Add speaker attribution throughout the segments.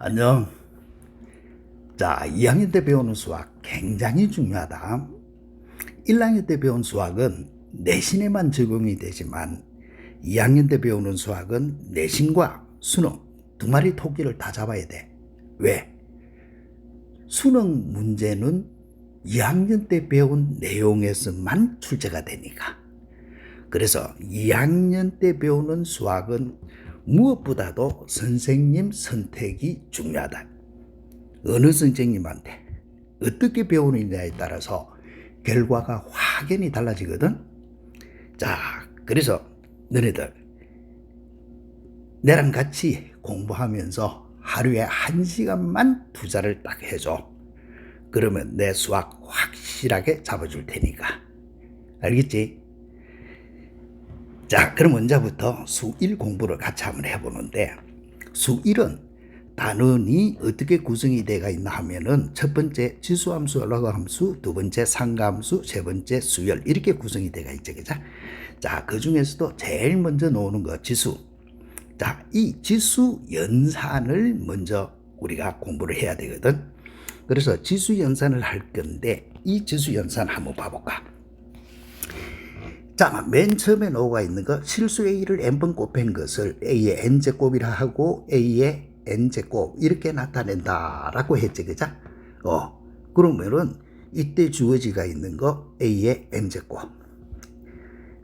Speaker 1: 안녕. 자, 2학년 때 배우는 수학 굉장히 중요하다. 1학년 때 배운 수학은 내신에만 적용이 되지만 2학년 때 배우는 수학은 내신과 수능 두 마리 토끼를 다 잡아야 돼. 왜? 수능 문제는 2학년 때 배운 내용에서만 출제가 되니까. 그래서 2학년 때 배우는 수학은 무엇보다도 선생님 선택이 중요하다. 어느 선생님한테 어떻게 배우느냐에 따라서 결과가 확연히 달라지거든. 자, 그래서 너네들 나랑 같이 공부하면서 하루에 1시간만 투자를 딱 해줘. 그러면 내 수학 확실하게 잡아줄 테니까. 알겠지? 자, 그럼 먼저부터 수1 공부를 같이 한번 해보는데, 수1은 단원이 어떻게 구성이 되어 있나 하면은 첫 번째 지수함수, 러그함수, 두 번째 상가함수, 세 번째 수열 이렇게 구성이 되어 있죠. 그죠? 자, 그 중에서도 제일 먼저 나오는 거 지수. 자, 이 지수 연산을 먼저 우리가 공부를 해야 되거든. 그래서 지수 연산을 할 건데 이 지수 연산 한번 봐볼까? 자, 맨 처음에 나와 있는 거 실수 A를 n번 곱한 것을 A의 n제곱이라 하고 A의 n제곱 이렇게 나타낸다라고 했지, 그죠? 그러면은 이때 주어지가 있는 거 A의 n제곱.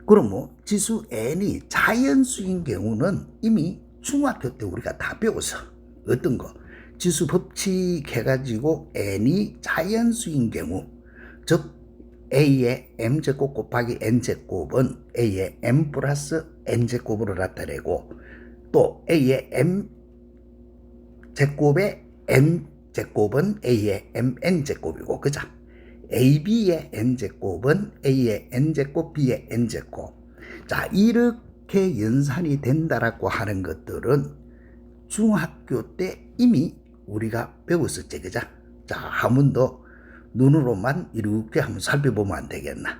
Speaker 1: 그러면 지수 n이 자연수인 경우는 이미 중학교 때 우리가 다 배웠어. 어떤 거? 지수 법칙 해가지고 n이 자연수인 경우, 즉 A의 m제곱 곱하기 n제곱은 A의 m 플러스 n제곱으로 나타내고, 또 A의 m제곱의 n제곱은 A의 mn제곱이고, 그죠? AB의 n제곱은 A의 n제곱, B의 n제곱. 자, 이렇게 연산이 된다라고 하는 것들은 중학교 때 이미 우리가 배웠었지, 그죠? 자, 한 번 더 눈으로만 이렇게 한번 살펴보면 안 되겠나?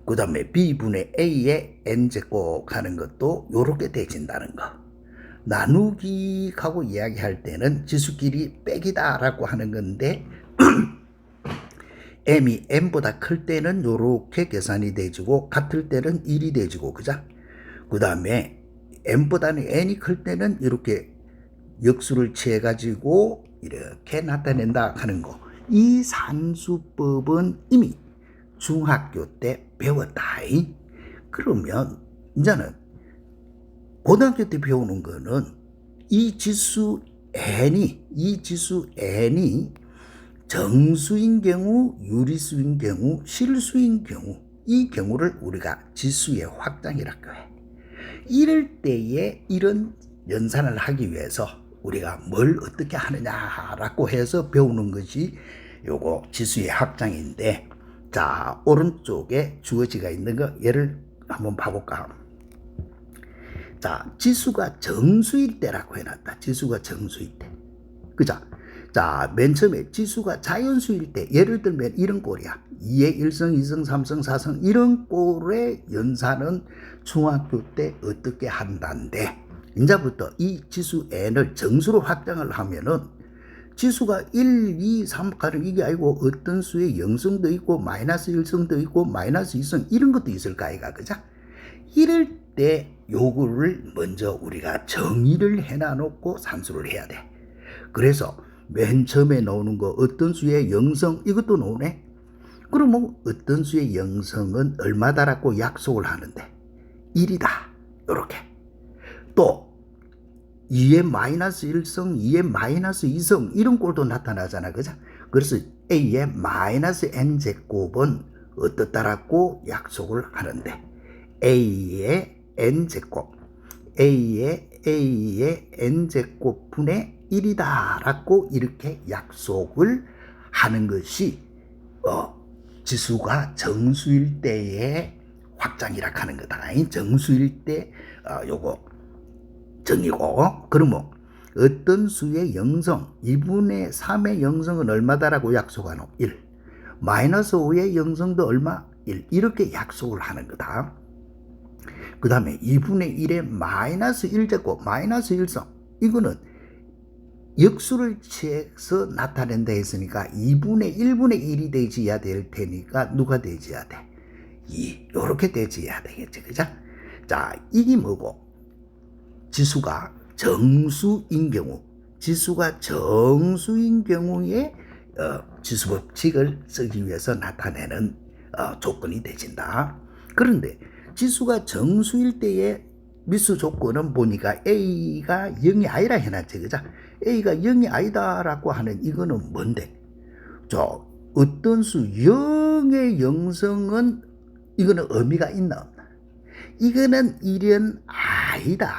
Speaker 1: 그 다음에 B분의 A의 n제곱 하는 것도 이렇게 되진다는 거. 나누기 하고 이야기할 때는 지수끼리 빼기다라고 하는 건데 m이 n보다 클 때는 이렇게 계산이 되지고 같을 때는 1이 되지고, 그죠? 그 다음에 n보다는 n이 클 때는 이렇게 역수를 취해가지고 이렇게 나타낸다 하는 거. 이 산수법은 이미 중학교 때 배웠다. 그러면 이제는 고등학교 때 배우는 거는 이 지수 n이 정수인 경우, 유리수인 경우, 실수인 경우, 이 경우를 우리가 지수의 확장이라고 해. 이럴 때에 이런 연산을 하기 위해서 우리가 뭘 어떻게 하느냐라고 해서 배우는 것이 요거 지수의 확장인데, 자, 오른쪽에 주어지가 있는 거 예를 한번 봐볼까? 자, 지수가 정수일 때라고 해놨다. 지수가 정수일 때. 그죠? 자, 맨 처음에 지수가 자연수일 때, 예를 들면 이런 꼴이야. 2의 1성, 2성, 3성, 4성 이런 꼴의 연산은 중학교 때 어떻게 한다는데, 이제부터 이 지수 n을 정수로 확장을 하면은 지수가 1, 2, 3 가령 이게 아니고 어떤 수에 0성도 있고 마이너스 1성도 있고 마이너스 2성 이런 것도 있을 거 아이가, 그죠? 이럴 때 요거를 먼저 우리가 정의를 해놔놓고 산수를 해야 돼. 그래서 맨 처음에 나오는 거 어떤 수의 0성 이것도 나오네. 그러면 어떤 수의 0성은 얼마다라고 약속을 하는데 1이다 요렇게. 또 2의 마이너스 1성, 2의 마이너스 2성 이런 꼴도 나타나잖아, 그죠? 그래서 A의 마이너스 n제곱은 어떻다라고 약속을 하는데 A의 n제곱, A의 n제곱 분의 1이다 라고 이렇게 약속을 하는 것이 지수가 정수일 때의 확장이라 하는 거다. 정수일 때 요거 정이고, 그러면 어떤 수의 0성 2분의 3의 0성은 얼마다라고 약속하노? 1. 마이너스 5의 0성도 얼마? 1. 이렇게 약속을 하는 거다. 그 다음에 2분의 1의 마이너스 1제곱 마이너스 1성 이거는 역수를 취해서 나타낸다 했으니까 2분의 1분의 1이 되지야 될 테니까 누가 되지야 돼? 2. 요렇게 되지야 되겠지. 그죠? 자, 이게 뭐고? 지수가 정수인 경우에 지수법칙을 쓰기 위해서 나타내는 조건이 되진다. 그런데 지수가 정수일 때의 미수 조건은 보니까 A가 0이 아니라 해놨지. 그죠? A가 0이 아니다라고 하는 이거는 뭔데? 어떤 수 0의 영성은 이거는 의미가 있나 없나? 이거는 1은 아니다.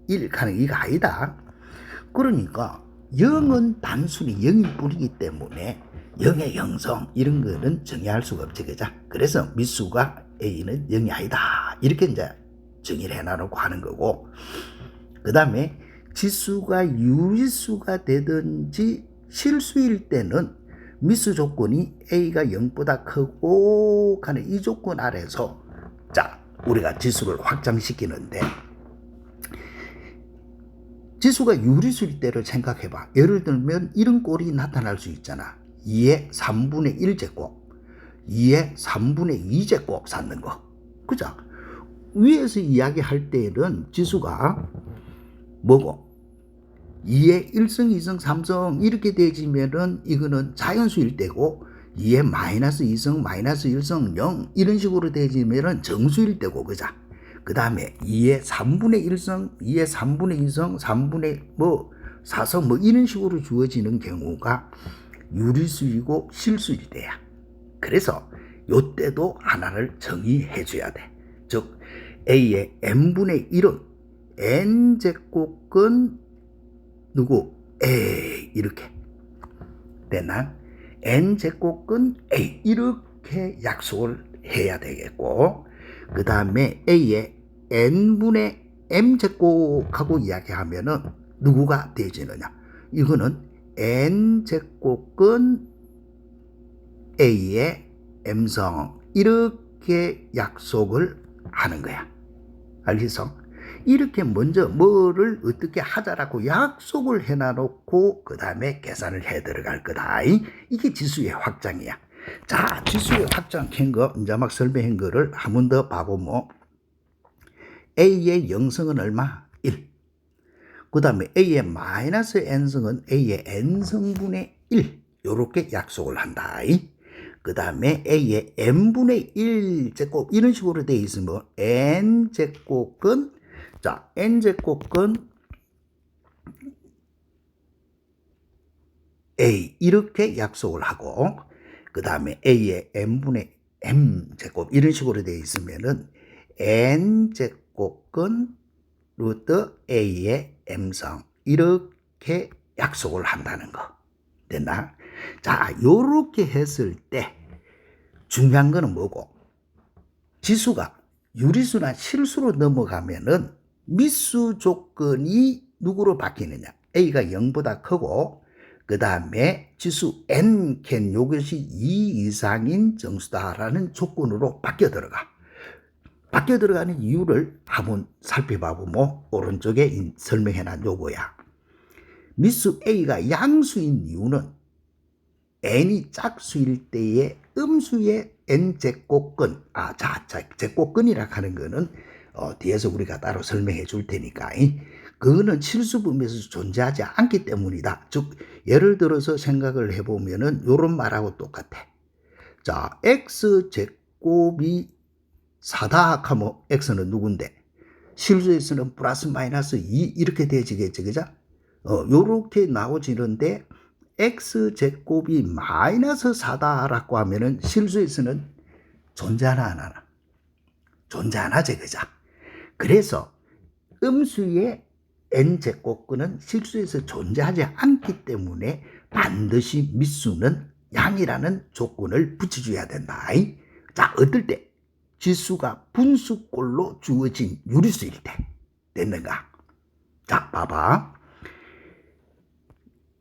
Speaker 1: 1 가는 이가 아니다. 그러니까 0은 단순히 0일 뿐이기 때문에 0의 영성 이런 거는 정의할 수가 없지. 그죠? 그래서 미수가 A는 0이 아니다. 이렇게 이제 정의를 해놔놓고 하는 거고, 그 다음에 지수가 유리수가 되든지 실수일 때는 미수 조건이 A가 0보다 크고 하는 이 조건 아래서 자, 우리가 지수를 확장시키는데, 지수가 유리수일 때를 생각해봐. 예를 들면 이런 꼴이 나타날 수 있잖아. 2의 3분의 1제곱, 2의 3분의 2제곱 쌓는 거. 그죠? 위에서 이야기할 때는 지수가 뭐고? 2의 1승, 2승, 3승 이렇게 되지면은 이거는 자연수일 때고, 2의 마이너스 2승, 마이너스 1승, 0 이런 식으로 되지면은 정수일 때고. 그죠? 그 다음에 2의 3분의 1승, 2의 3분의 2승, 3분의 4승 이런 식으로 주어지는 경우가 유리수이고 실수일 때야. 그래서 요때도 하나를 정의해 줘야 돼. 즉 A의 n분의 1은 n제곱근 누구? A 이렇게 되나? n제곱근 A 이렇게 약속을 해야 되겠고, 그 다음에 A의 n분의 m제곱하고 이야기하면은 누구가 되지느냐? 이거는 n제곱근 A의 m성 이렇게 약속을 하는 거야. 알겠어? 이렇게 먼저 뭐를 어떻게 하자라고 약속을 해놔놓고 그 다음에 계산을 해 들어갈 거다. 이게 지수의 확장이야. 자, 지수의 확장 캔 거, 이제 막 설명한 거를 한 번 더 봐보면, A의 영성은 얼마? 1. 그 다음에 A의 마이너스 n성은 A의 n성분의 1. 요렇게 약속을 한다. 그 다음에 A의 n분의 1제곱 이런 식으로 되어 있으면 n제곱은 자, n제곱은 A 이렇게 약속을 하고, 그 다음에 A의 n분의 m제곱 이런 식으로 되어 있으면은 n제곱은 루트 A의 m성 이렇게 약속을 한다는 거. 됐나? 자, 요렇게 했을 때 중요한 거는 뭐고? 지수가 유리수나 실수로 넘어가면은 미수 조건이 누구로 바뀌느냐? A가 0보다 크고, 그 다음에 지수 n 캔 요것이 2 이상인 정수다라는 조건으로 바뀌어 들어가. 바뀌어 들어가는 이유를 한번 살펴봐보면 오른쪽에 설명해놓은 요거야. 미수 A가 양수인 이유는 n이 짝수일 때의 음수의 n제곱근, 제곱근이라 하는 거는 뒤에서 우리가 따로 설명해 줄 테니까, 그거는 실수분에서 존재하지 않기 때문이다. 즉 예를 들어서 생각을 해보면은 요런 말하고 똑같아. 자, x제곱이 4다 하면 x는 누군데? 실수에서는 플러스 마이너스 2 이렇게 되지겠지. 그죠? 요렇게 나오지는데 x제곱이 마이너스 4다라고 하면은 실수에서는 존재하나 안 하나? 존재 안 하지. 그죠? 그래서 음수의 n제곱근은 실수에서 존재하지 않기 때문에 반드시 미수는 양이라는 조건을 붙여줘야 된다. 자, 어떨 때? 지수가 분수꼴로 주어진 유리수일 때. 됐는가? 자, 봐봐.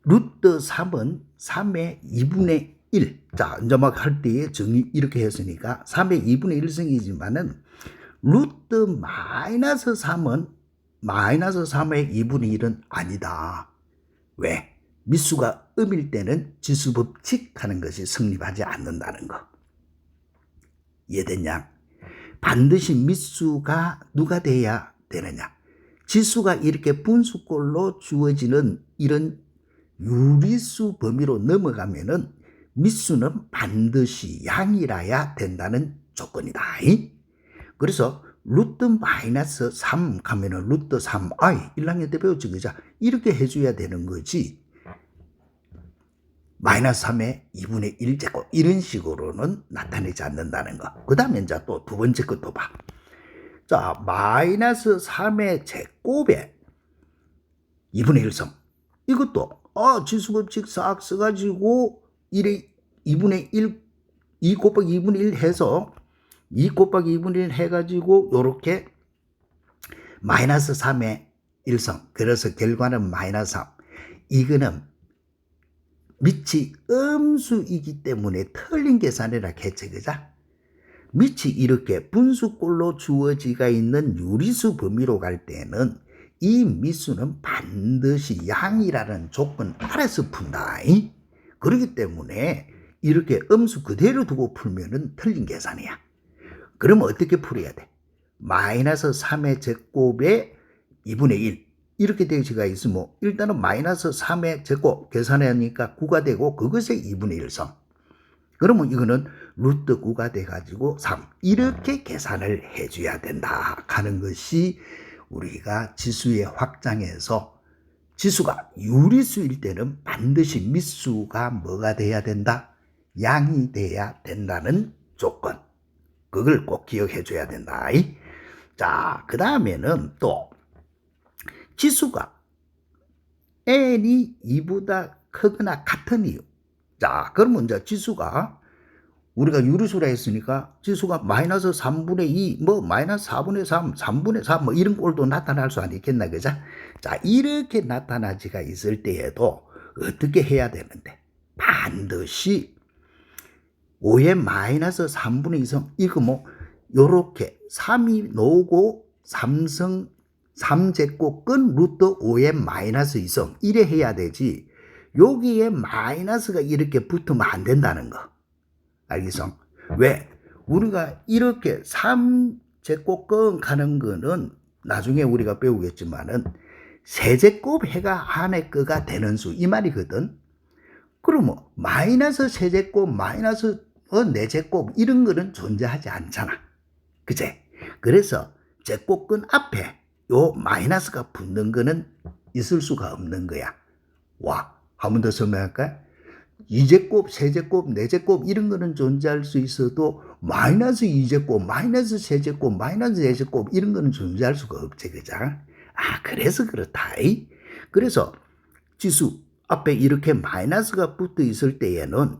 Speaker 1: 루트 3은 3의 2분의 1. 자, 이제 막 할 때 정의 이렇게 했으니까 3의 2분의 1승이지만은 루트 마이너스 3은 마이너스 3의 2분의 1은 아니다. 왜? 미수가 음일 때는 지수법칙 하는 것이 성립하지 않는다는 거. 이해됐냐? 반드시 미수가 누가 돼야 되느냐? 지수가 이렇게 분수꼴로 주어지는 이런 유리수 범위로 넘어가면은 미수는 반드시 양이라야 된다는 조건이다. 그래서 루트 마이너스 3 가면은 루트 3i 1학년 때 배웠지 그죠? 이렇게 해줘야 되는 거지. 마이너스 3의 2분의 1제곱 이런 식으로는 나타내지 않는다는 거. 그 다음에 이제 또 두 번째 것도 봐. 자, 마이너스 3의 제곱에 2분의 1성. 이것도 지수법칙 싹 써가지고 2분의 1, 2 곱하기 2분의 1 해서 2 곱하기 2분의 1 해가지고 요렇게 마이너스 3의 1성. 그래서 결과는 마이너스 3. 이거는 밑이 음수이기 때문에 틀린 계산이라 했지, 그죠? 밑이 이렇게 분수꼴로 주어지가 있는 유리수 범위로 갈 때는 이 미수는 반드시 양이라는 조건 아래서 푼다. 그렇기 때문에 이렇게 음수 그대로 두고 풀면은 틀린 계산이야. 그러면 어떻게 풀어야 돼? 마이너스 3의 제곱에 2분의 1. 이렇게 되어지가 있으면 일단은 마이너스 3의 제곱 계산하니까 9가 되고 그것의 2분의 1성. 그러면 이거는 루트 9가 돼가지고 3. 이렇게 계산을 해줘야 된다 하는 것이 우리가 지수의 확장에서 지수가 유리수일 때는 반드시 미수가 뭐가 돼야 된다? 양이 돼야 된다는 조건. 그걸 꼭 기억해 줘야 된다. 자, 그 다음에는 또 지수가 n이 2보다 크거나 같은 이유. 자, 그러면 이제 지수가 우리가 유리수라 했으니까 지수가 마이너스 3분의 2, 마이너스 4분의 3, 3분의 4, 이런 꼴도 나타날 수 있겠나, 그죠? 자, 이렇게 나타나지가 있을 때에도 어떻게 해야 되는데? 반드시 5의 마이너스 3분의 2성, 이거 요렇게 3이 나오고 3제곱 끈 루트 5의 마이너스 2성, 이래 해야 되지. 여기에 마이너스가 이렇게 붙으면 안 된다는 거. 알겠어? 왜? 우리가 이렇게 3제곱근 가는 거는 나중에 우리가 배우겠지만은 세제곱 해가 안에 거가 되는 수 이 말이거든. 그러면 마이너스 세제곱 마이너스 4제곱 이런 거는 존재하지 않잖아. 그제? 그래서 제곱근 앞에 요 마이너스가 붙는 거는 있을 수가 없는 거야. 와, 한 번 더 설명할까요? 2제곱, 세제곱, 4제곱 이런 거는 존재할 수 있어도 마이너스 2제곱, 마이너스 세제곱, 마이너스 4제곱 이런 거는 존재할 수가 없지, 그죠? 그래서 그렇다. 그래서 지수 앞에 이렇게 마이너스가 붙어 있을 때에는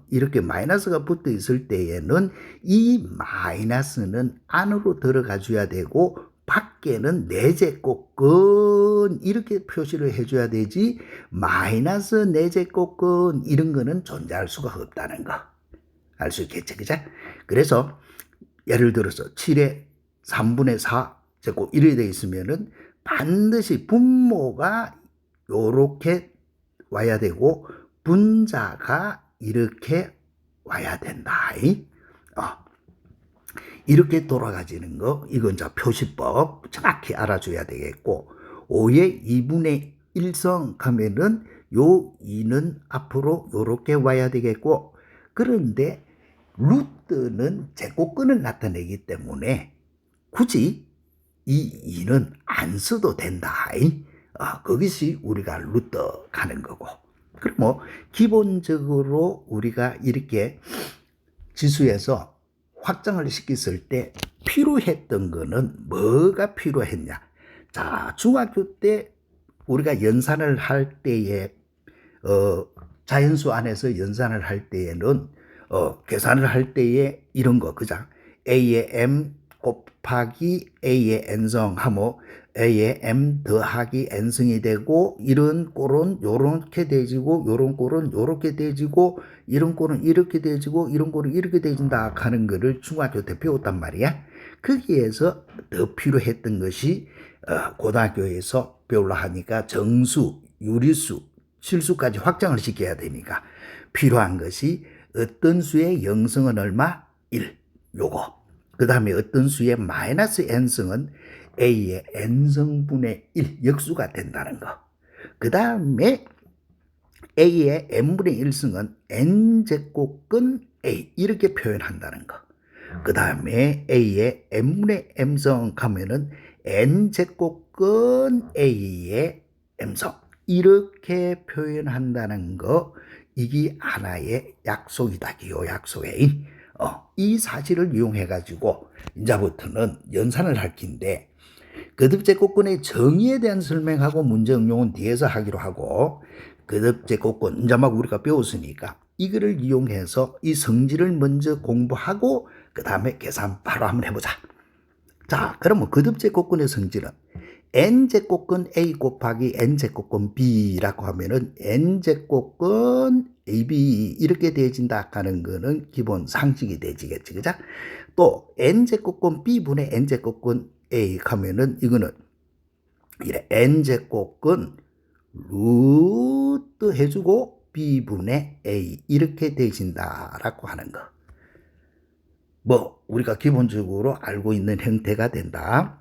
Speaker 1: 이 마이너스는 안으로 들어가 줘야 되고 밖에는 4제곱근 이렇게 표시를 해줘야 되지 마이너스 4제곱근 이런 거는 존재할 수가 없다는 거. 알 수 있겠지, 그죠? 그래서 예를 들어서 7의 3분의 4제곱 이렇게 되어 있으면은 반드시 분모가 요렇게 와야 되고 분자가 이렇게 와야 된다. 이렇게 돌아가지는 거, 이건 이제 표시법 정확히 알아줘야 되겠고, 5의 2분의 1성 가면은 요 2는 앞으로 요렇게 와야 되겠고, 그런데 루트는 제곱근을 나타내기 때문에 굳이 이 2는 안 써도 된다. 그것이 우리가 루트 가는 거고. 그럼 기본적으로 우리가 이렇게 지수에서 확장을 시켰을 때 필요했던 거는 뭐가 필요했냐? 자, 중학교 때 우리가 연산을 할 때에 자연수 안에서 연산을 할 때에는 계산을 할 때에 이런 거 그죠? A의 M 곱하기 A의 N성 하면 A의 M 더하기 N승이 되고 이런 꼴은 요렇게 되지고 요런 꼴은 요렇게 되지고 이런 꼴은 이렇게 되지고 이런 꼴은 이렇게 되진다 하는 거를 중학교 때 배웠단 말이야. 거기에서 더 필요했던 것이 고등학교에서 배우려 하니까 정수, 유리수, 실수까지 확장을 시켜야 되니까 필요한 것이 어떤 수의 0승은 얼마? 1. 요거. 그 다음에 어떤 수의 마이너스 n승은 a의 n승분의 1 역수가 된다는 거. 그 다음에 a의 n분의 1승은 n제곱근 a 이렇게 표현한다는 거. 그 다음에 a의 n분의 m성 하면은 n제곱근 a의 m성 이렇게 표현한다는 거. 이게 하나의 약속이다. 요 약속에 이 사실을 이용해 가지고 이제부터는 연산을 할 긴데 거듭제곱근의 정의에 대한 설명하고 문제 응용은 뒤에서 하기로 하고 거듭제곱근 이제 막 우리가 배웠으니까 이거를 이용해서 이 성질을 먼저 공부하고 그 다음에 계산 바로 한번 해보자. 자, 그러면 거듭제곱근의 성질은 n제곱근 a 곱하기 n제곱근 b라고 하면은 n제곱근 ab 이렇게 되어진다 하는 거는 기본 상식이 되지겠지, 그죠? 또 n제곱근 b분의 n제곱근 a 하면은 이거는 이래 n제곱근 루트 해주고 b분의 a 이렇게 되어진다라고 하는 거. 뭐 우리가 기본적으로 알고 있는 형태가 된다.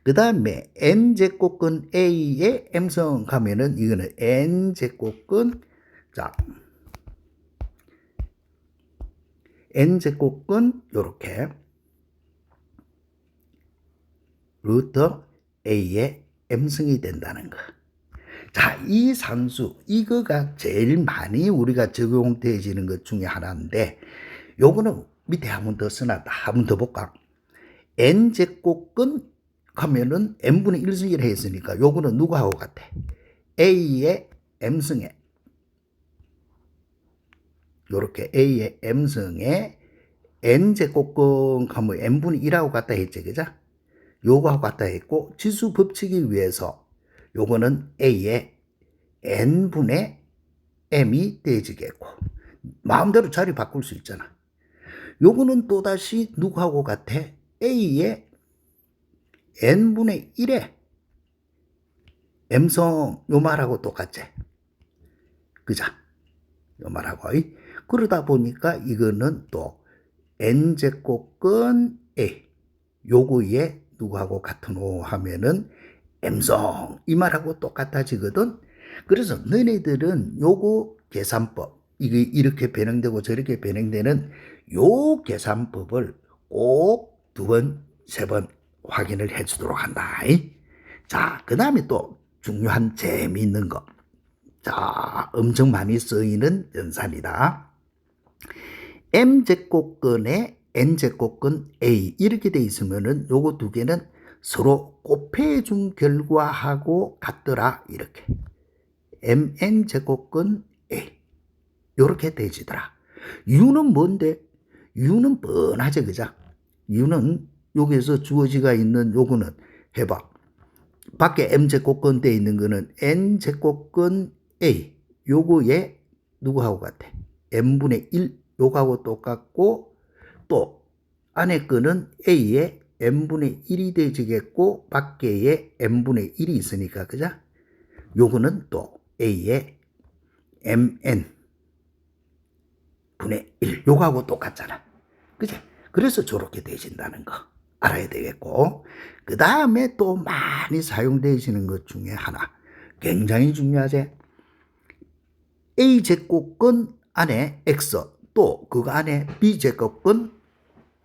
Speaker 1: 그 다음에 n제곱근 a의 m성 가면은 이거는 n제곱근 자 n제곱근 요렇게 루트 a의 m승이 된다는 거. 자, 이 산수 이거가 제일 많이 우리가 적용되어지는 것 중에 하나인데 요거는 밑에 한 번 더 써놨다. 한 번 더 볼까? n제곱근 하면은 n분의 1승이라 했으니까 요거는 누구하고 같아? a의 m승에 요렇게 a의 m승에 n제곱근 하면 n분의 1하고 같다 했지, 그죠? 요거하고 같다 했고 지수 법칙에 위해서 요거는 a의 n분의 m이 되어지겠고 마음대로 자리 바꿀 수 있잖아. 요거는 또다시 누구하고 같아? a의 n분의 1의 m성 요 말하고 똑같지? 그죠? 요 말하고. 그러다 보니까 이거는 또 n제곱근 a 요거에 누구하고 같으노 하면은 m성 이 말하고 똑같아지거든. 그래서 너네들은 요거 계산법 이게 이렇게 변형되고 저렇게 변형되는 요 계산법을 꼭 2번, 3번 확인을 해 주도록 한다. 자, 그 다음에 또 중요한 재미있는 거. 자, 엄청 많이 쓰이는 연산이다. m제곱근에 n제곱근 a 이렇게 돼 있으면은 요거 두 개는 서로 곱해준 결과하고 같더라. 이렇게 mn제곱근 a 요렇게 되지더라. u는 뭔데? u는 뻔하지, 그죠? u는 여기에서 주어지가 있는 요거는 해봐. 밖에 m제곱근 돼 있는 거는 n제곱근 a 요거에 누구하고 같아? n분의 1 요거하고 똑같고 또 안에 거는 a의 n분의 1이 되지겠고 밖에의 n분의 1이 있으니까, 그죠? 요거는 또 a의 mn 분의 1 요거하고 똑같잖아, 그지? 그래서 저렇게 되어진다는 거 알아야 되겠고 그 다음에 또 많이 사용되어지는 것 중에 하나 굉장히 중요하지. a제곱근 안에 x 또 그거 안에 b제곱근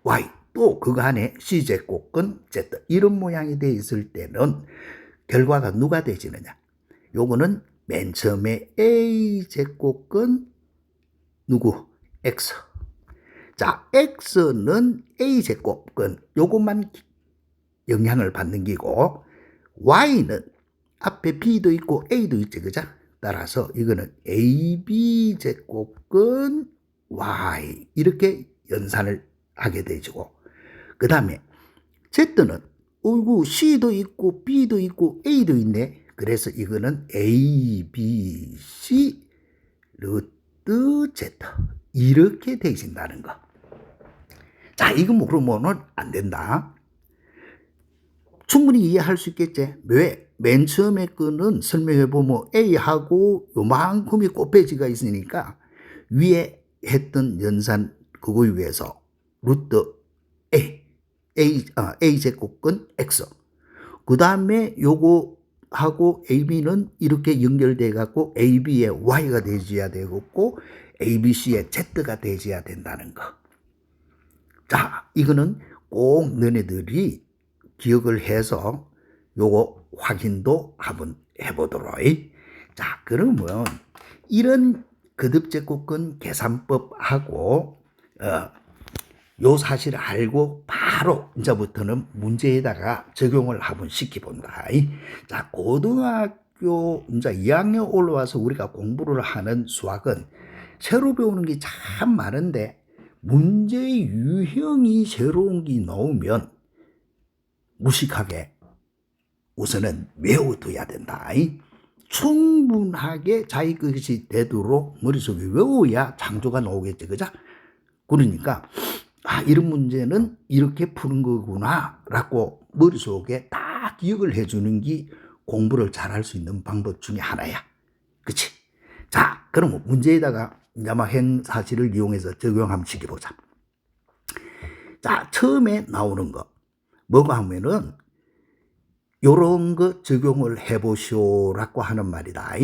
Speaker 1: y 또 그거 안에 c제곱근 z 이런 모양이 되어 있을 때는 결과가 누가 되지느냐? 요거는 맨 처음에 a제곱근 누구? x. 자, x는 a제곱근 요것만 영향을 받는 기고 y는 앞에 b도 있고 a도 있지, 그죠? 따라서 이거는 ab제곱근 y 이렇게 연산을 하게 되지고 그 다음에 z는 어이구 c도 있고 b도 있고 a도 있네. 그래서 이거는 a, b, c 루트 z 이렇게 되어진다는 거. 자, 이거 뭐 그러면은 안 된다. 충분히 이해할 수 있겠지? 왜? 맨 처음에 거는 설명해보면 A하고 요만큼이 꽃배지가 있으니까 위에 했던 연산 그거 위해서 루트 A 제곱근 X. 그 다음에 요거하고 AB는 이렇게 연결돼 갖고 AB의 Y가 되어야 되겠고 ABC의 Z가 되어야 된다는 거. 자, 이거는 꼭 너네들이 기억을 해서 요거 확인도 한번 해보도록. 자, 그러면 이런 거듭제곱근 계산법하고 요 사실을 알고 바로 이제부터는 문제에다가 적용을 한번 시켜본다. 자, 고등학교 이제 2학년 올라와서 우리가 공부를 하는 수학은 새로 배우는 게 참 많은데 문제 유형이 새로운 게 나오면 무식하게 우선은 외워둬야 된다. 충분하게 자기 것이 되도록 머릿속에 외워야 창조가 나오겠지, 그죠? 그러니까 이런 문제는 이렇게 푸는 거구나 라고 머릿속에 다 기억을 해주는 게 공부를 잘할 수 있는 방법 중에 하나야. 그치? 자, 그럼 문제에다가 현 사실을 이용해서 적용 한번 시켜보자. 자, 처음에 나오는 거 뭐가 하면은 요런 거 적용을 해보시오라고 하는 말이다.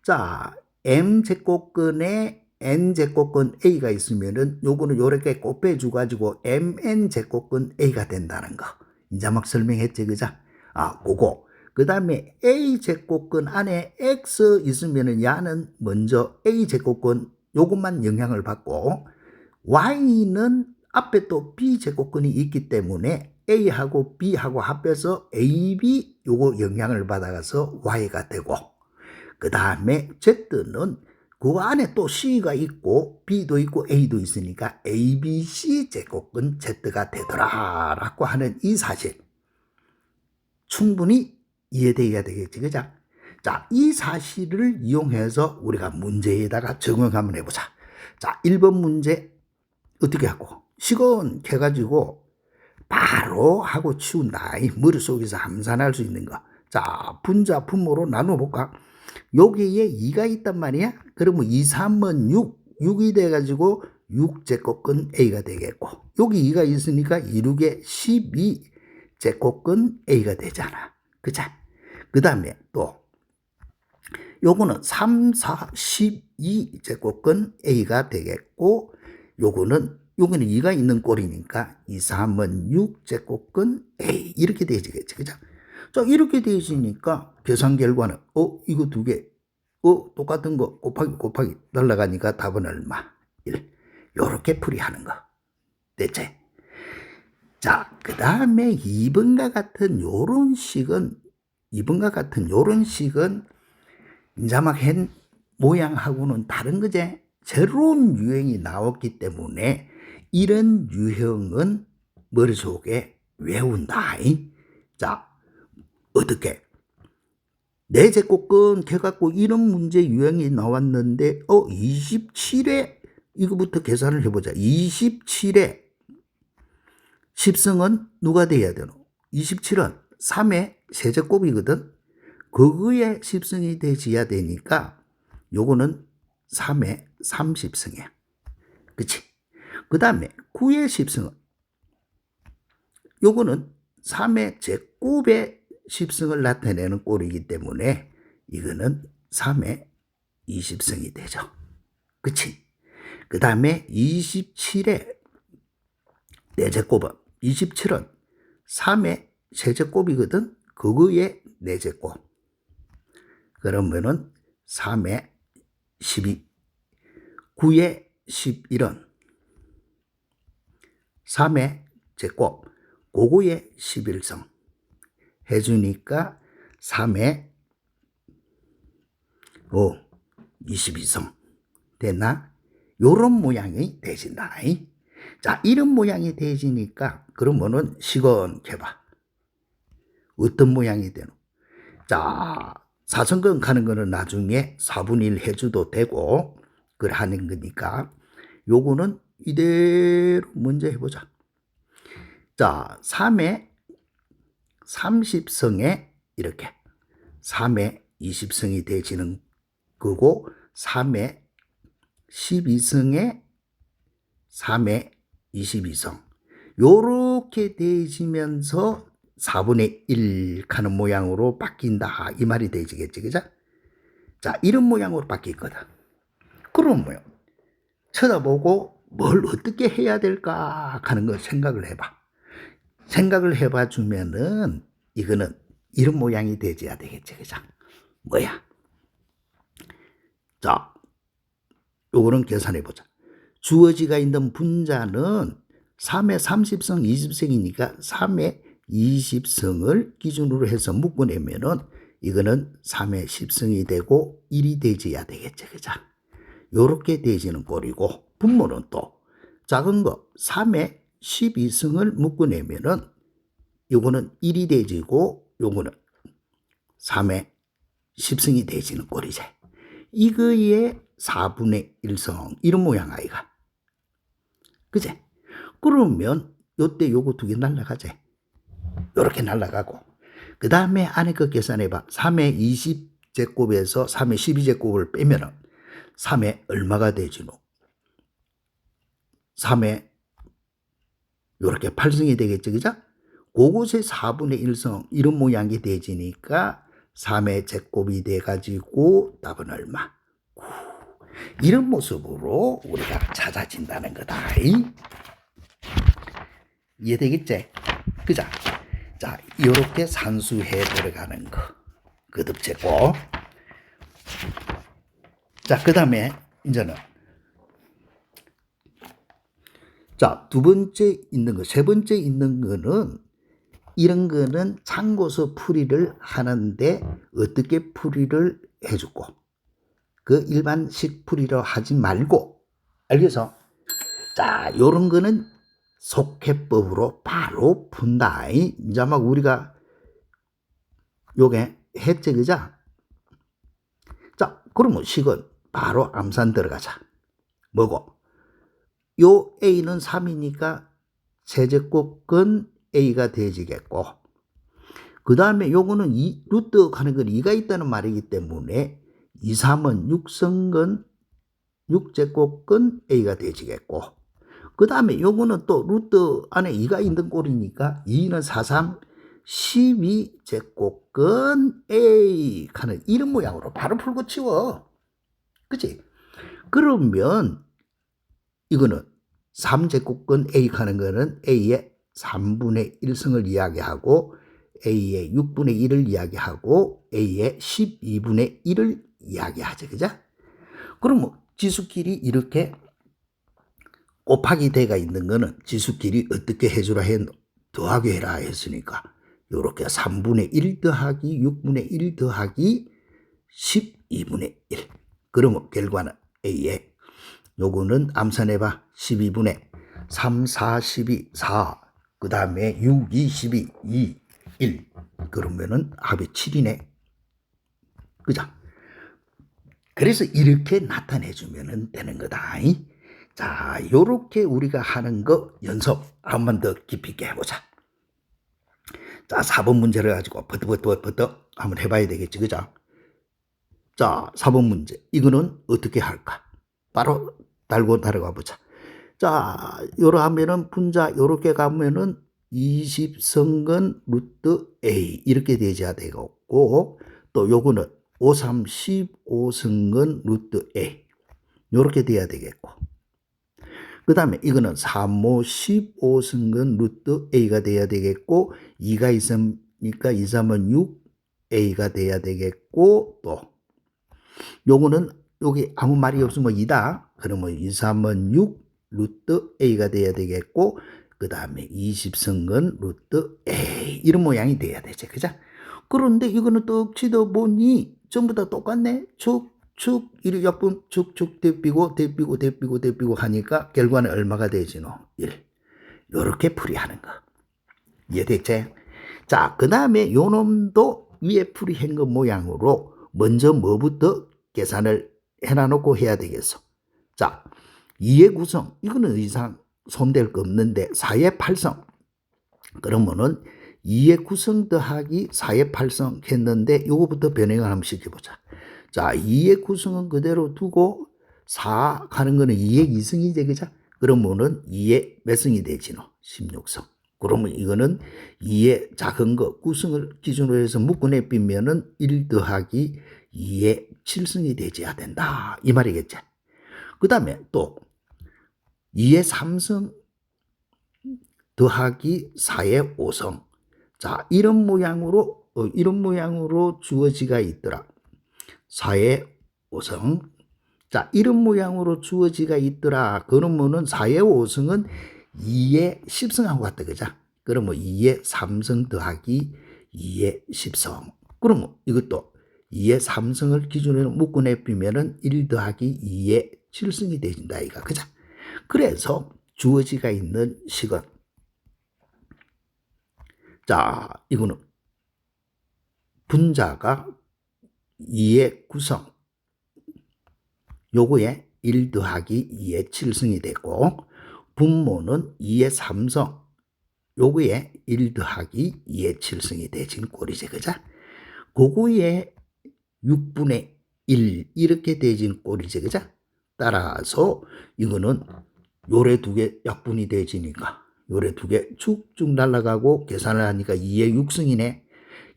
Speaker 1: 자, m제곱근에 n제곱근 a가 있으면은 요거는 요렇게 꼭 빼줘가지고 mn제곱근 a가 된다는 거. 이제 막 설명했지, 그죠? 그거. 그 다음에 a제곱근 안에 x 있으면은 야는 먼저 a제곱근 요것만 영향을 받고 y는 앞에 또 b제곱근이 있기 때문에 A하고 B하고 합해서 AB 요거 영향을 받아가서 Y가 되고 그 다음에 Z는 그 안에 또 C가 있고 B도 있고 A도 있으니까 ABC 제곱근 Z가 되더라 라고 하는 이 사실 충분히 이해되어야 되겠지, 그죠? 자, 이 사실을 이용해서 우리가 문제에다가 적용 한번 해보자. 자, 1번 문제 어떻게 하고 시건 해가지고 바로 하고 치운다. 머릿속에서 함산할 수 있는 거. 자, 분자, 분모로 나눠볼까? 여기에 2가 있단 말이야. 그러면 2, 3은 6이 돼가지고 6제곱근 A가 되겠고 여기 2가 있으니까 2, 6에 12제곱근 A가 되잖아. 그죠? 그 다음에 또 요거는 3, 4, 12제곱근 A가 되겠고 요거는 여기는 2가 있는 꼴이니까 2, 3은 6제곱근 A 이렇게 되어지겠지, 그죠? 자, 이렇게 되어지니까 계산 결과는 이거 두 개 똑같은 거 곱하기 날라가니까 답은 얼마? 1. 요렇게 풀이하는 거 됐지? 자, 그 다음에 2번과 같은 요런 식은 이제 막 한 모양하고는 다른 거지. 새로운 유형이 나왔기 때문에 이런 유형은 머릿속에 외운다. 자, 어떻게? 4제곱근 해갖고 이런 문제 유형이 나왔는데 27에 이거부터 계산을 해보자. 27에 10승은 누가 돼야 되노? 27은 3의 세제곱이거든. 그거에 10승이 되어야 되니까 요거는 3의 30승이야. 그치? 그 다음에 9의 10승은 요거는 3의 제곱의 10승을 나타내는 꼴이기 때문에 이거는 3의 20승이 되죠. 그치? 그 다음에 27의 4제곱은 27은 3의 세제곱이거든. 그거의 4제곱. 그러면은 3의 12, 9의 11은 3의 제곱, 그거의 11성 해주니까 3의 22성 됐나? 요런 모양이 되진다. 자, 이런 모양이 되지니까 그러면은 시건해봐. 어떤 모양이 되노? 자, 사성근 가는 거는 나중에 4분의 1 해줘도 되고 그걸 하는 거니까 요거는 이대로 문제 해보자. 자, 3의 30성에 이렇게 3의 20승이 되지는 거고 3의 12승에 3의 22승 요렇게 되지면서 4분의 1 하는 모양으로 바뀐다 이 말이 되지겠지 그죠? 자 이런 모양으로 바뀌거든. 그럼 뭐요? 쳐다보고 뭘 어떻게 해야 될까 하는 걸 생각을 해봐. 생각을 해봐 주면은 이거는 이런 모양이 되어야 되겠지 그죠? 뭐야? 자 요거는 계산해 보자. 주어지가 있는 분자는 3의 30승 20승이니까 3의 20승을 기준으로 해서 묶어내면은 이거는 3의 10승이 되고 1이 되어야 되겠지 그죠? 요렇게 되어지는 꼴이고 분모는 또 작은 거 3의 12승을 묶어내면은 요거는 1이 되어지고 요거는 3의 10승이 되어지는 꼴이지. 이거의 4분의 1성 이런 모양 아이가. 그제? 그러면 요때 요거 두 개 날라가지. 요렇게 날라가고 그 다음에 안에 거 계산해봐. 3의 20제곱에서 3의 12제곱을 빼면은 3의 얼마가 되지노? 3의 요렇게 8승이 되겠지 그죠? 그곳에 4분의 1성 이런 모양이 되지니까 3의 제곱이 돼가지고 답은 얼마? 9. 이런 모습으로 우리가 찾아진다는 거다. 이해되겠지? 그죠? 자, 이렇게 산수해 들어가는 거. 거듭제곱. 자, 그 다음에 이제는 자, 두 번째 있는 거, 세 번째 있는 거는 이런 거는 참고서 풀이를 하는데 어떻게 풀이를 해주고 그 일반식 풀이로 하지 말고 알겠어? 자, 요런 거는 속해법으로 바로 푼다. 이제 막 우리가 요게 했지 그자? 자, 그러면 식은 바로 암산 들어가자. 뭐고? 요 A는 3이니까 세제곱근 A가 되지겠고 그 다음에 요거는 루트 하는 건 2가 있다는 말이기 때문에 2, 3은 6성근 6제곱근 A가 되지겠고 그 다음에 요거는 또 루트 안에 2가 있는 꼴이니까 2는 4, 3, 12제곱근 A 하는 이런 모양으로 바로 풀고 치워. 그치? 그러면 이거는 3제곱근 A 하는 거는 A의 3분의 1승을 이야기하고 A의 6분의 1을 이야기하고 A의 12분의 1을 이야기하죠. 그죠? 그럼 지수끼리 이렇게 곱하기 대가 있는 거는 지수끼리 어떻게 해주라 더하기 해라 했으니까 요렇게 3분의 1 더하기 6분의 1 더하기 12분의 1 그러면 결과는 A의 요거는 암산해봐. 12분의 3, 4, 12, 4. 그 다음에 6, 2, 12, 2, 1. 그러면은 합이 7이네. 그죠? 그래서 이렇게 나타내주면 되는 거다. 자, 요렇게 우리가 하는 거 연습 한 번 더 깊이 있게 해보자. 자, 4번 문제를 가지고 버떡버떡 한번 해봐야 되겠지. 그죠? 자, 4번 문제. 이거는 어떻게 할까? 바로 달고 달아가 보자. 자, 요러 하면은 분자 요렇게 가면은 20성근 루트 A 이렇게 되어야 되겠고 또 요거는 5, 3, 15성근 루트 A 요렇게 돼야 되겠고 그 다음에 이거는 3, 5, 15성근 루트 A가 돼야 되겠고 2가 있으니까 2, 3은 6 A가 돼야 되겠고 또 요거는 여기 아무 말이 없으면 2다. 그러면 2, 3은 6 루트 A가 돼야 되겠고 그 다음에 20성근 루트 A 이런 모양이 돼야 되죠. 그죠? 그런데 이거는 또 치다 보니 전부 다 똑같네. 축축 이렇게 옆분 축축 대비고 하니까 결과는 얼마가 되지노? 1. 요렇게 풀이하는 거. 이해됐지? 자, 그 다음에 요 놈도 위에 풀이한 거 모양으로 먼저 뭐부터 계산을 해놔놓고 해야 되겠어. 자, 2의 구성 이거는 이상 손댈 거 없는데 4의 8성 그러면은 2의 9성 더하기 4의 8성 했는데 요거부터 변형을 한번 시켜보자. 자, 2의 9성은 그대로 두고 4 하는 거는 2의 2성이지, 그죠? 그러면은 2의 몇 성이 되지, 너? 16성. 그러면 이거는 2의 작은 거 9성을 기준으로 해서 묶어내 삐면은 1 더하기 2의 7성이 되져야 된다. 이 말이겠지. 그 다음에 또 2의 3성 더하기 4의 5성. 자, 이런 모양으로 주어지가 있더라. 4의 5성. 자, 이런 모양으로 주어지가 있더라. 그러면은 4의 5성은 2의 10성하고 같다, 그죠? 그러면 2의 3성 더하기 2의 10성. 그러면 이것도 2의 3성을 기준으로 묶어내 삐면은 1 더하기 2의 7성이 되진다, 이거, 그죠? 그래서 주어지가 있는 식은, 자, 이거는 분자가 2의 9성, 요거에 1 더하기 2의 7성이 되고, 분모는 2의 3성, 요거에 1 더하기 2의 7성이 되진 꼴이지, 그죠? 그거에 6분의 1 이렇게 되진 꼴이지, 그죠? 따라서 이거는 요래 두 개 약분이 되지니까 요래 두 개 쭉쭉 날아가고 계산을 하니까 2의 6승이네.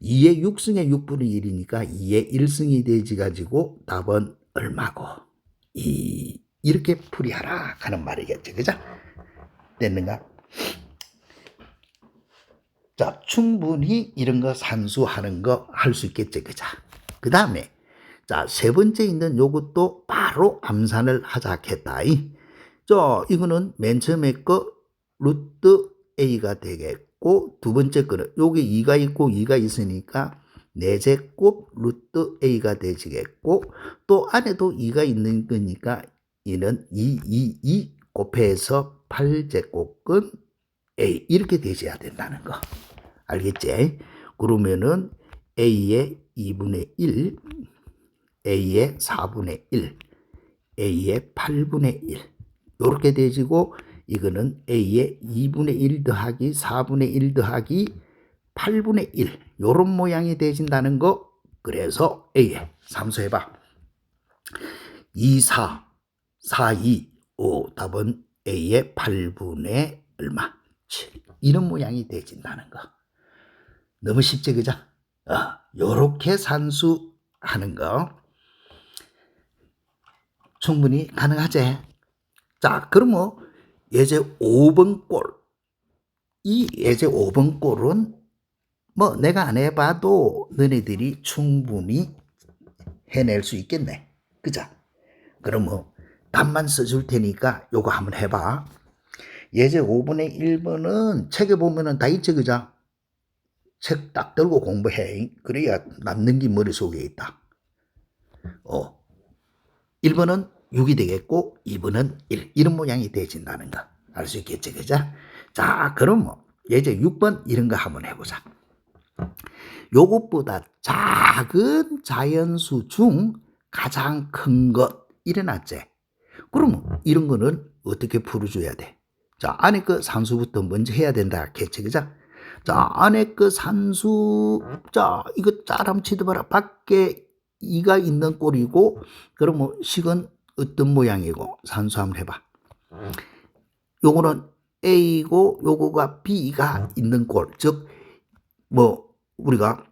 Speaker 1: 2의 6승에 6분의 1이니까 2의 1승이 되지 가지고 답은 얼마고 이렇게 풀이하라 하는 말이겠지, 그죠? 됐는가? 자, 충분히 이런 거 산수하는 거 할 수 있겠지, 그죠? 그 다음에 자, 세 번째 있는 요것도 바로 암산을 하자겠다. 이거는 맨 처음에 거 루트 A가 되겠고, 두 번째 거는 여기 2가 있고 2가 있으니까 4제곱 루트 A가 되지겠고, 또 안에도 2가 있는 거니까 이는 2 곱해서 8제곱근 A 이렇게 되셔야 된다는 거. 알겠지? 그러면은 A의 2분의 1, A의 4분의 1, A의 8분의 1 이렇게 되지고, 이거는 A의 2분의 1 더하기 4분의 1 더하기 8분의 1 이런 모양이 되진다는 거. 그래서 A에 삼수해봐. 2, 4, 4, 2, 5 답은 A의 8분의 얼마? 7 이런 모양이 되진다는 거. 너무 쉽지, 그죠? 요렇게 산수하는 거 충분히 가능하지. 자, 그러면 예제 5번 꼴. 이 예제 5번 꼴은 뭐 내가 안 해봐도 너네들이 충분히 해낼 수 있겠네. 그죠? 그러면 답만 써줄 테니까 요거 한번 해봐. 예제 5분의 1번은 책에 보면은 다 있지, 그죠? 책 딱 들고 공부해. 그래야 남는 게 머릿속에 있다. 1번은 6이 되겠고 2번은 1 이런 모양이 되진다는 거 알 수 있겠지, 그죠? 자, 그럼 뭐 예제 6번 이런 거 한번 해보자. 요것보다 작은 자연수 중 가장 큰 것 일어났지. 그러면 이런 거는 어떻게 풀어줘야 돼? 자, 안에 거 산수부터 먼저 해야 된다 했겠지, 그죠? 자, 안에 거 산수, 자, 이거 잘 한번 치더봐라. 밖에 2가 있는 꼴이고, 그러면 식은 어떤 모양이고 산수 한번 해봐. 요거는 A고 요거가 B가 있는 꼴, 즉 뭐 우리가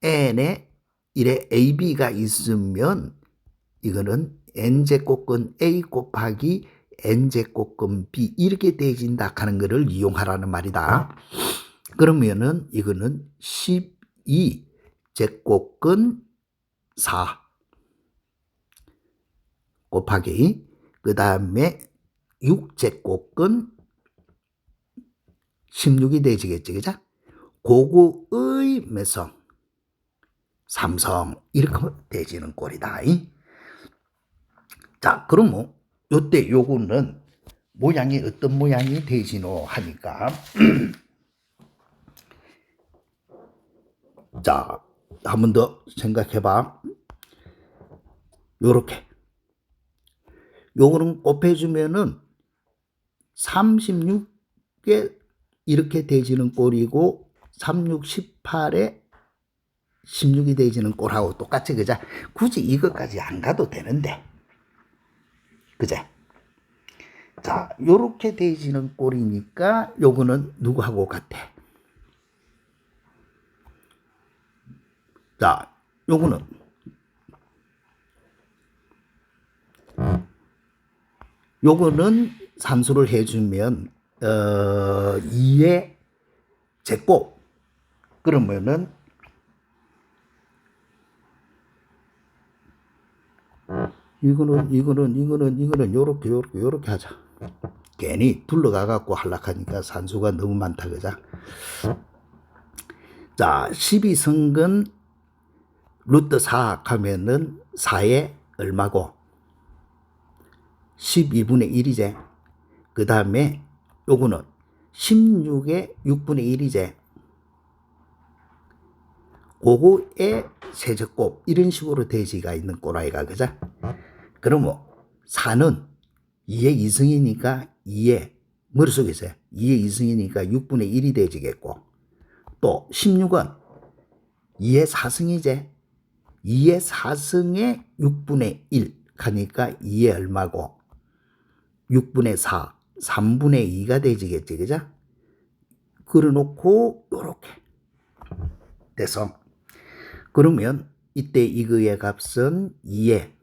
Speaker 1: N에 이래 AB가 있으면 이거는 N제곱근 A 곱하기 N제곱근 B 이렇게 되어진다 하는 것을 이용하라는 말이다. 그러면은 이거는 12제곱근 4 곱하기 그 다음에 6제곱근 16이 되지겠지, 그죠? 고구의 몇 성? 3성 이렇게 되지는 꼴이다. 자, 그러면 요때 요거는 모양이 어떤 모양이 되지노 하니까 자, 한 번 더 생각해봐. 요렇게 요거는 곱해주면은 36개 이렇게 되지는 꼴이고 36, 18에 16이 되어지는 꼴하고 똑같이, 그자? 굳이 이것까지 안 가도 되는데, 그제? 자, 요렇게 되어지는 꼴이니까 요거는 누구하고 같아? 자, 요거는 산수를 해주면 2의 제곱, 그러면은 이거는 요렇게 하자. 괜히 둘러가 갖고 하락하니까 산수가 너무 많다, 그자? 자, 12승근 루트 4 하면은 4에 얼마고? 12분의 1이제. 그 다음에 요거는 16의 6분의 1이제. 그거의 세제곱, 이런 식으로 돼지가 있는 꼬라이가, 그자? 그러면 4는 2의 2승이니까 2의, 머릿속에 있어요. 2의 2승이니까 6분의 1이 돼지겠고, 또 16은 2의 4승이제. 2의 4승에 6분의 1 하니까 2의 얼마고? 6분의 4, 3분의 2가 되지겠지, 그죠? 그려놓고 요렇게 돼서, 그러면 이때 이거의 값은 2에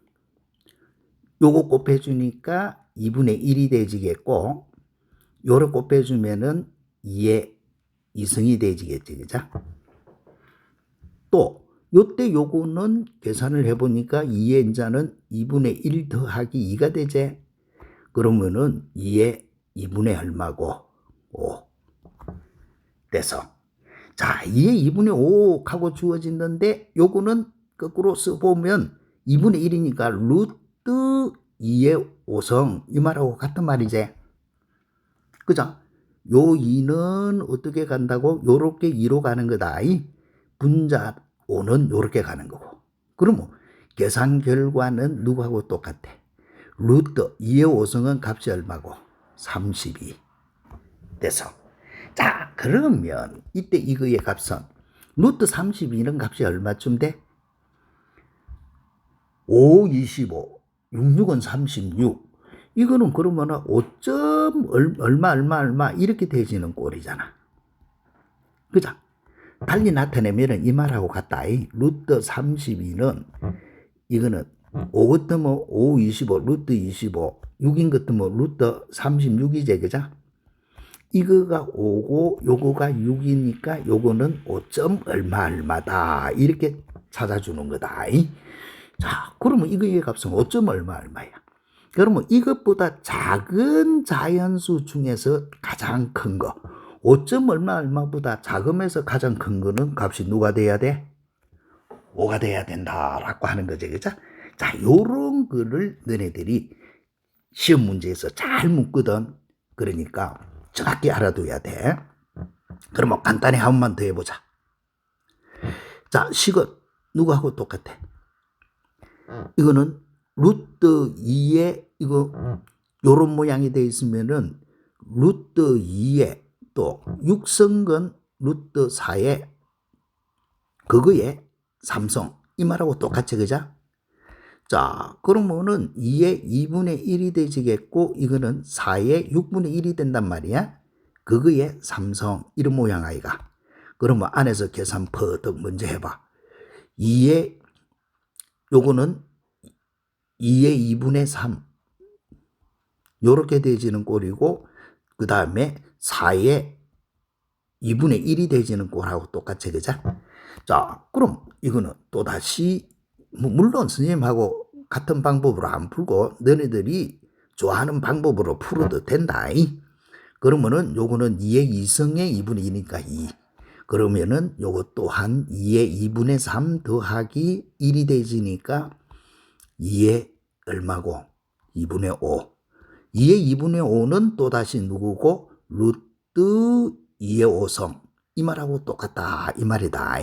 Speaker 1: 요거 곱해주니까 2분의 1이 되지겠고, 요를 곱해주면은 2의 2승이 되지겠지, 그죠? 또 요때 요거는 계산을 해보니까 2의 인자는 2분의 1 더하기 2가 되지. 그러면은 2의 2분의 얼마고? 5 돼서, 자, 2의 2분의 5 하고 주어진는데 요거는 거꾸로 써보면 2분의 1이니까 루트 2의 5성, 이 말하고 같은 말이지, 그죠? 요 2는 어떻게 간다고? 요렇게 2로 가는 거다. 분자 5는 요렇게 가는 거고. 그러면 계산 결과는 누구하고 똑같아? 루트 2의 5승은 값이 얼마고? 32 돼서, 자, 그러면 이때 이거의 값은 루트 32는 값이 얼마쯤 돼? 5, 25, 66은 36. 이거는 그러면은 5점 얼마 이렇게 되지는 꼴이잖아, 그죠? 달리 나타내면은 이 말하고 같다. 루트 32는 이거는 5 같으면 5, 25, 루트 25, 6인 같으면 루트 36이제, 그죠? 이거가 5고 요거가 6이니까 요거는 5점 얼마다 이렇게 찾아주는 거다. 자, 그러면 이거의 값은 5점 얼마야? 그러면 이것보다 작은 자연수 중에서 가장 큰 거, 5점 얼마보다 작으면서 가장 큰 거는 값이 누가 돼야 돼? 5가 돼야 된다라고 하는 거죠, 그죠? 자, 요런 거를 너네들이 시험 문제에서 잘 묻거든. 그러니까 정확히 알아둬야 돼. 그러면 간단히 한 번만 더 해보자. 자, 식은 누구하고 똑같아? 이거는 루트 2에 요런 모양이 되어 있으면은 루트 2에 또 6성근 루트 4에 그거에 3성, 이 말하고 똑같이, 그죠? 자, 그러면은 2의 2분의 1이 되지겠고, 이거는 4의 6분의 1이 된단 말이야. 그거에 3성, 이런 모양 아이가. 그러면 안에서 계산 퍼득 먼저 해봐. 2의 요거는 2의 2분의 3 요렇게 되지는 꼴이고, 그 다음에 4의 2분의 1이 되지는 꼴하고 똑같이, 그죠? 자, 그럼 이거는 또다시 물론 선생님하고 같은 방법으로 안 풀고 너네들이 좋아하는 방법으로 풀어도 된다. 그러면은 요거는 2의 2승의 2분의 2니까 2. 그러면은 요거 또한 2의 2분의 3 더하기 1이 되지니까 2의 얼마고? 2분의 5. 2의 2분의 5는 또다시 누구고? 루트 2의 5성. 이 말하고 똑같다, 이 말이다.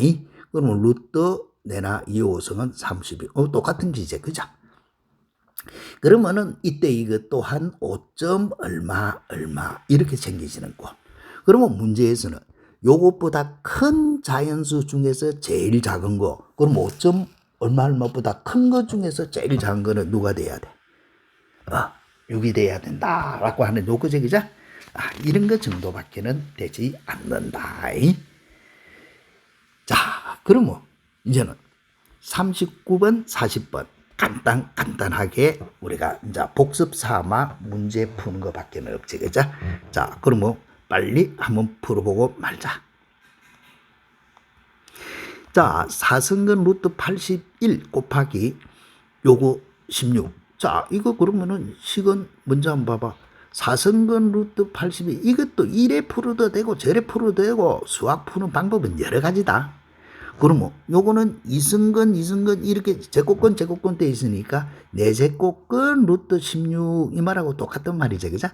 Speaker 1: 그러면 루트 내나 2의 5성은 32. 똑같은 지제, 그죠? 그러면은 이때 이거 또한 5점 얼마 이렇게 생기시는 거. 그러면 문제에서는 요것보다 큰 자연수 중에서 제일 작은 거, 그럼 5점 얼마보다 큰 거 중에서 제일 작은 거는 누가 돼야 돼? 6이 돼야 된다라고 하는 요거죠, 그죠? 이런 거 정도밖에는 되지 않는다. 자, 그러면 이제는 39번, 40번 간단하게 우리가 이제 복습 삼아 문제 푸는 것밖에 없지, 그죠? 자, 그러면 빨리 한번 풀어보고 말자. 자, 4승근 루트 81 곱하기 요거 16. 자, 이거 그러면은 식은 먼저 한번 봐봐. 4승근 루트 82. 이것도 이래 풀어도 되고 저래 풀어도 되고 수학 푸는 방법은 여러 가지다. 그러면 요거는 2승근 이렇게 제곱근 돼 있으니까 4제곱근 루트 16 이 말하고 똑같단 말이죠, 그죠?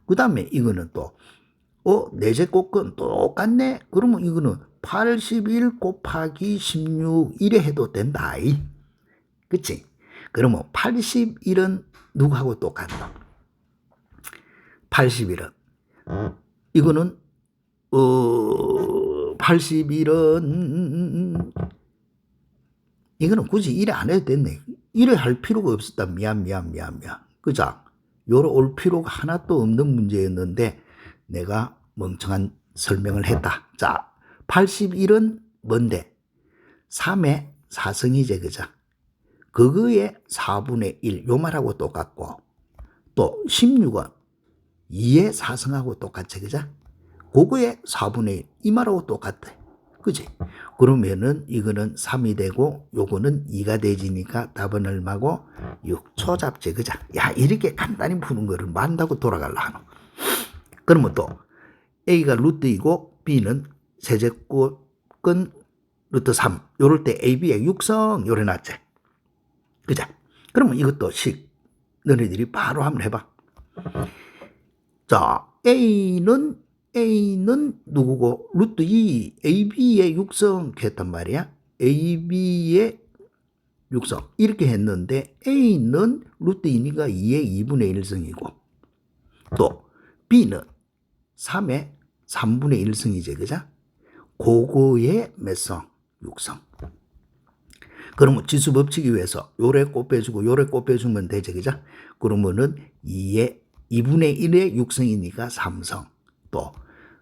Speaker 1: 그 다음에 이거는 또 4제곱근 똑같네. 그러면 이거는 81 곱하기 16 이래 해도 된다. 그치? 그러면 81은 누구하고 똑같나? 81은 이거는 81은 이거는 굳이 이래 안 해도 됐네. 이래 할 필요가 없었다. 미안. 그죠? 요래 올 필요가 하나도 없는 문제였는데 내가 멍청한 설명을 했다. 자, 81은 뭔데? 3의 4승이제, 그죠? 그거의 4분의 1, 요 말하고 똑같고, 또 16은 2의 4승하고 똑같지, 그죠? 그거의 4분의 1, 이 말하고 똑같아. 그지? 그러면은 이거는 3이 되고, 요거는 2가 되지니까 답은 얼마고? 6초 잡지, 그죠? 야, 이렇게 간단히 푸는 거를 만다고 돌아갈라 하노. 그러면 또, A가 루트이고, B는 세제곱근 루트 3. 요럴 때 A, B의 육성, 요래 놨지. 그죠? 그러면 이것도 너네들이 바로 한번 해봐. 자, A는 누구고? 루트 2, AB의 육성 했단 말이야. AB의 육성. 이렇게 했는데, A는 루트 2니까 2의 2분의 1승이고, 또, B는 3의 3분의 1승이지, 그죠? 그거의 몇 성? 6성. 그러면 지수 법칙에 의해서 요래 곱 빼주고 요래 곱 빼주면 되죠, 그죠? 그러면은 2분의 1의 6성이니까 3성. 또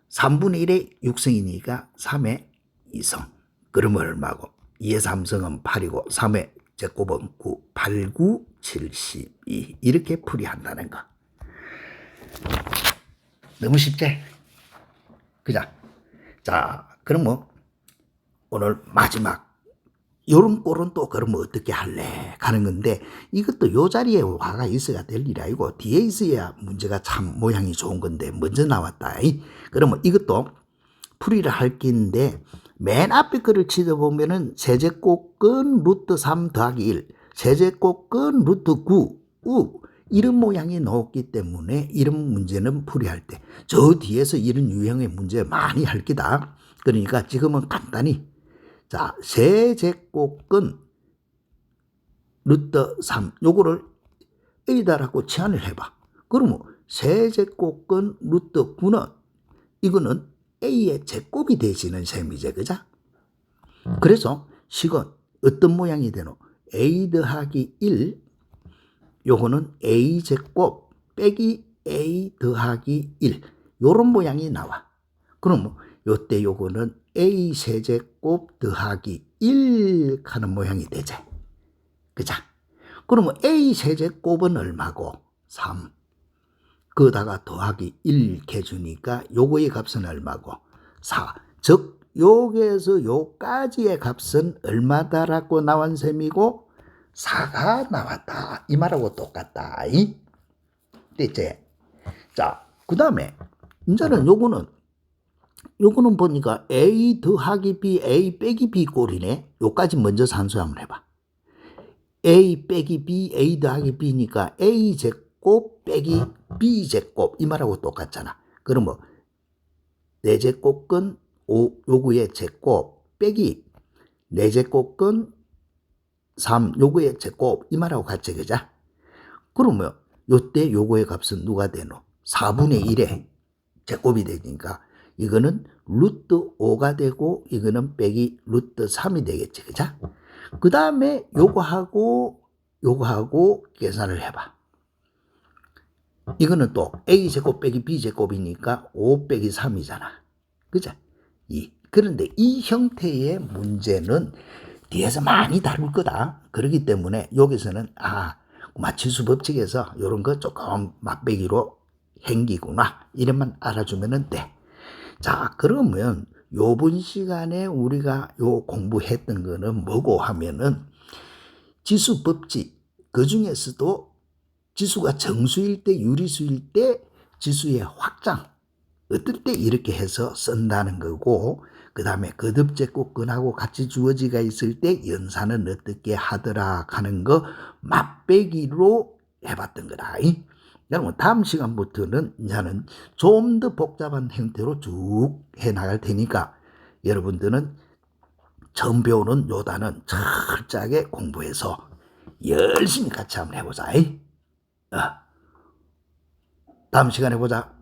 Speaker 1: 3분의 1의 6성이니까 3의 2성. 그러면 얼마고? 2의 3성은 8이고 3의 제곱은 9. 8, 9, 72. 이렇게 풀이한다는 거. 너무 쉽지? 그죠? 자, 그러면 오늘 마지막 요런 꼴은 또 그러면 어떻게 할래? 가는 건데 이것도 요 자리에 화가 있어야 될 일이 아니고 뒤에 있어야 문제가 참 모양이 좋은 건데 먼저 나왔다. 그러면 이것도 풀이를 할 긴데 맨 앞에 거를 치다보면은 세제곱근 루트 3 더하기 1, 세제곱근 루트 9, 이런 모양이 나왔기 때문에 이런 문제는 풀이할 때 저 뒤에서 이런 유형의 문제 많이 할 기다. 그러니까 지금은 간단히 자, 세제곱근 루트 3 요거를 A다라고 치환을 해봐. 그러면 세제곱근 루트 9는 이거는 A의 제곱이 되시는 셈이죠, 그죠? 그래서 식은 어떤 모양이 되노? A 더하기 1 요거는 A 제곱 빼기 A 더하기 1 요런 모양이 나와. 그러면 요때 요거는 A 세제곱 더하기 1 하는 모양이 되지. 그죠? 그러면 A 세제곱은 얼마고? 3. 그다가 더하기 1 해주니까 요거의 값은 얼마고? 4. 즉 여기에서 요까지의 값은 얼마다라고 나온 셈이고 4가 나왔다. 이 말하고 똑같다. 됐지? 자, 그 다음에 이제는 요거는 보니까 A 더하기 B, A 빼기 B 꼴이네. 요까지 먼저 산수 한번 해봐. A 빼기 B, A 더하기 B니까 A 제곱 빼기 B 제곱 이 말하고 똑같잖아. 그러면 4제곱근 요거의 제곱 빼기 4제곱근 3 요거의 제곱 이 말하고 같이, 그죠? 그러면 요때 요거의 값은 누가 되노? 4분의 1의 제곱이 되니까 이거는 루트 5가 되고 이거는 빼기 루트 3이 되겠지. 그죠? 그 다음에 요거하고 계산을 해봐. 이거는 또 A제곱 빼기 B제곱이니까 5 빼기 3이잖아. 그죠? 그런데 이 형태의 문제는 뒤에서 많이 다룰 거다. 그렇기 때문에 여기서는 지수 법칙에서 이런 거 조금 맛배기로 행기구나. 이름만 알아주면 돼. 자, 그러면 요번 시간에 우리가 요 공부했던 거는 뭐고 하면은 지수 법칙, 그 중에서도 지수가 정수일 때, 유리수일 때 지수의 확장, 어떨 때 이렇게 해서 쓴다는 거고, 그 다음에 거듭제곱근하고 같이 주어지가 있을 때 연산은 어떻게 하더라 하는 거 맛배기로 해봤던 거다. 여러분 다음 시간부터는 이제는 좀 더 복잡한 형태로 쭉 해나갈 테니까 여러분들은 처음 배우는 요 단원 철저하게 공부해서 열심히 같이 한번 해보자. 다음 시간에 보자.